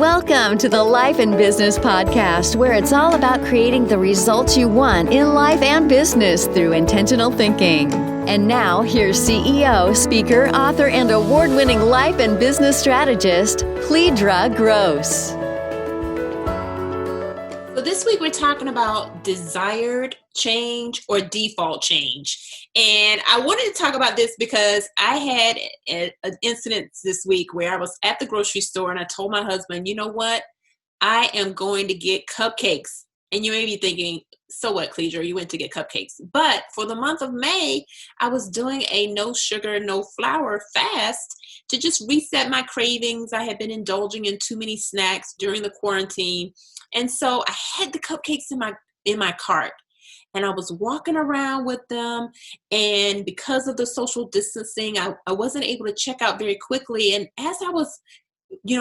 Welcome to the Life and Business Podcast, where it's all about creating the results you want in life and business through intentional thinking. And now, here's CEO, speaker, author, and award-winning life and business strategist, Cledra Gross. So this week we're talking about desired change or default change. And I wanted to talk about this because I had an incident this week where I was at the grocery store and I told my husband, you know what? I am going to get cupcakes. And you may be thinking, so what, Cledra? You went to get cupcakes. But for the month of May, I was doing a no sugar, no flour fast to just reset my cravings. I had been indulging in too many snacks during the quarantine. And so I had the cupcakes in my cart. And I was walking around with them. And because of the social distancing, I wasn't able to check out very quickly. And as I was,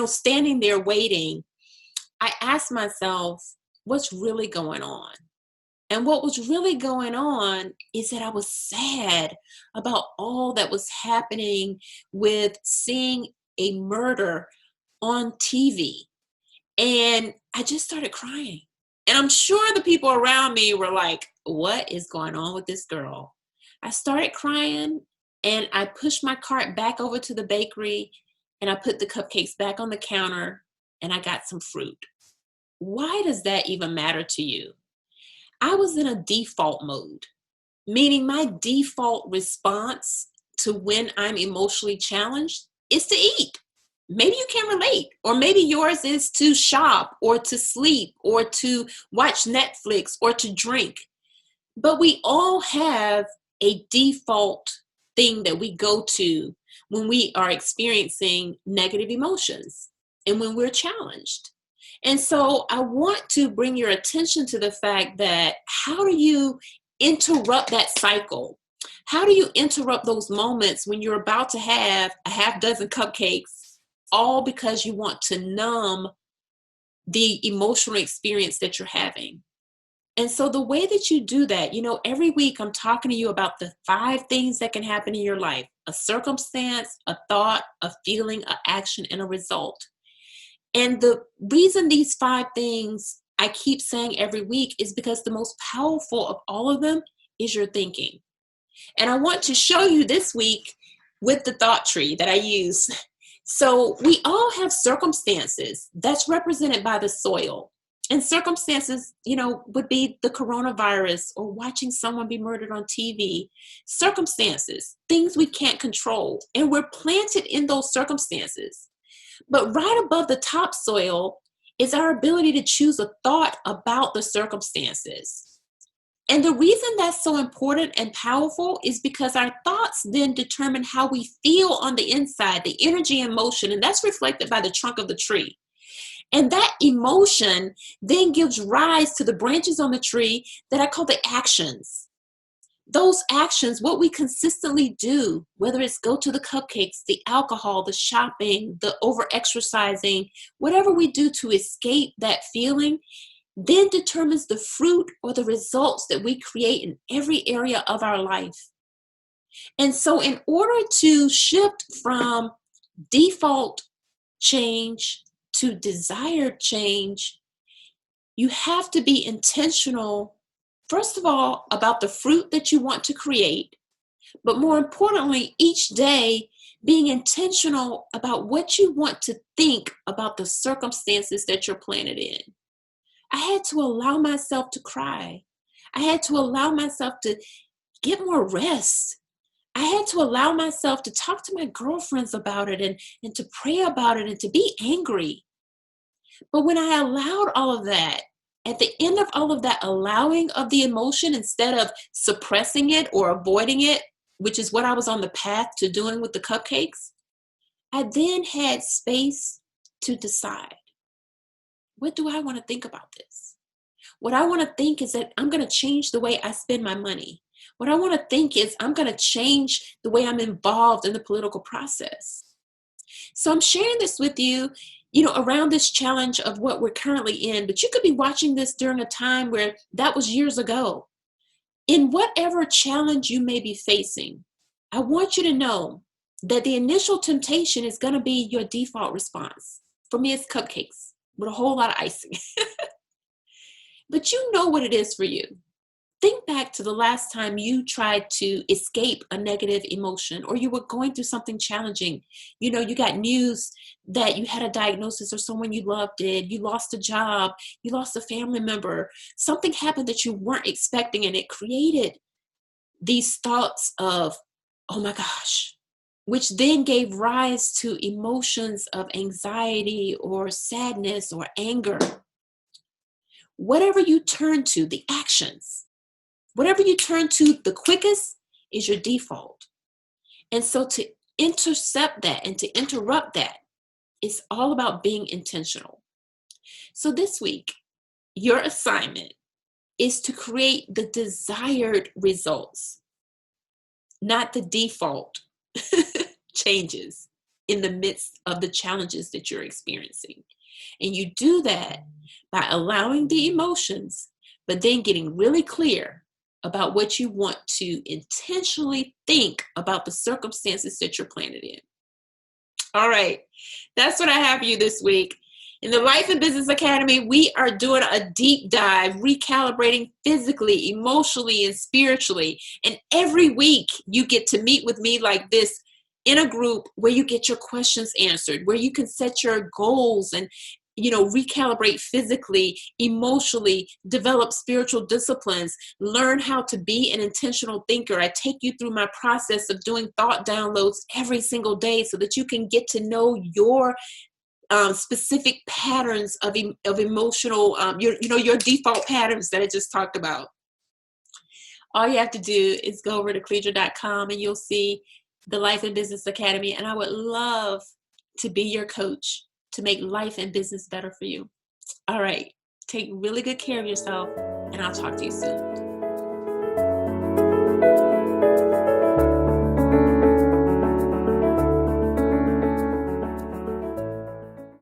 standing there waiting, I asked myself, what's really going on? And what was really going on is that I was sad about all that was happening with seeing a murder on TV. And I just started crying. And I'm sure the people around me were like, what is going on with this girl? I started crying and I pushed my cart back over to the bakery and I put the cupcakes back on the counter and I got some fruit. Why does that even matter to you? I was in a default mode, meaning my default response to when I'm emotionally challenged is to eat. Maybe you can relate, or maybe yours is to shop or to sleep or to watch Netflix or to drink. But we all have a default thing that we go to when we are experiencing negative emotions and when we're challenged. And so I want to bring your attention to the fact that how do you interrupt that cycle? How do you interrupt those moments when you're about to have a half dozen cupcakes, all because you want to numb the emotional experience that you're having? And so the way that you do that, every week I'm talking to you about the 5 things that can happen in your life: a circumstance, a thought, a feeling, an action, and a result. And the reason these 5 things I keep saying every week is because the most powerful of all of them is your thinking. And I want to show you this week with the thought tree that I use. So we all have circumstances that's represented by the soil. And circumstances, would be the coronavirus or watching someone be murdered on TV. Circumstances, things we can't control. And we're planted in those circumstances. But right above the topsoil is our ability to choose a thought about the circumstances. And the reason that's so important and powerful is because our thoughts then determine how we feel on the inside, the energy and motion, and that's reflected by the trunk of the tree. And that emotion then gives rise to the branches on the tree that I call the actions. Those actions, what we consistently do, whether it's go to the cupcakes, the alcohol, the shopping, the over-exercising, whatever we do to escape that feeling, then determines the fruit or the results that we create in every area of our life. And so in order to shift from default change to desired change, you have to be intentional, first of all, about the fruit that you want to create, but more importantly, each day being intentional about what you want to think about the circumstances that you're planted in. I had to allow myself to cry. I had to allow myself to get more rest. I had to allow myself to talk to my girlfriends about it and to pray about it and to be angry. But when I allowed all of that, at the end of all of that allowing of the emotion, instead of suppressing it or avoiding it, which is what I was on the path to doing with the cupcakes, I then had space to decide, what do I want to think about this? What I want to think is that I'm going to change the way I spend my money. What I want to think is I'm going to change the way I'm involved in the political process. So I'm sharing this with you, around this challenge of what we're currently in, but you could be watching this during a time where that was years ago. In whatever challenge you may be facing, I want you to know that the initial temptation is going to be your default response. For me, it's cupcakes with a whole lot of icing. But you know what it is for you. Think back to the last time you tried to escape a negative emotion, or you were going through something challenging. You got news that you had a diagnosis, or someone you loved did. You lost a job. You lost a family member. Something happened that you weren't expecting, and it created these thoughts of, oh my gosh, which then gave rise to emotions of anxiety or sadness or anger. Whatever you turn to, the actions, whatever you turn to the quickest is your default. And so to intercept that and to interrupt that, it's all about being intentional. So this week, your assignment is to create the desired results, not the default changes in the midst of the challenges that you're experiencing. And you do that by allowing the emotions, but then getting really clear about what you want to intentionally think about the circumstances that you're planted in. All right, that's what I have for you this week. In the Life and Business Academy, we are doing a deep dive, recalibrating physically, emotionally, and spiritually. And every week you get to meet with me like this in a group where you get your questions answered, where you can set your goals and recalibrate physically, emotionally, develop spiritual disciplines, learn how to be an intentional thinker. I take you through my process of doing thought downloads every single day so that you can get to know your specific patterns of emotional, your default patterns that I just talked about. All you have to do is go over to Cledra.com and you'll see the Life and Business Academy. And I would love to be your coach to make life and business better for you. All right. Take really good care of yourself, and I'll talk to you soon.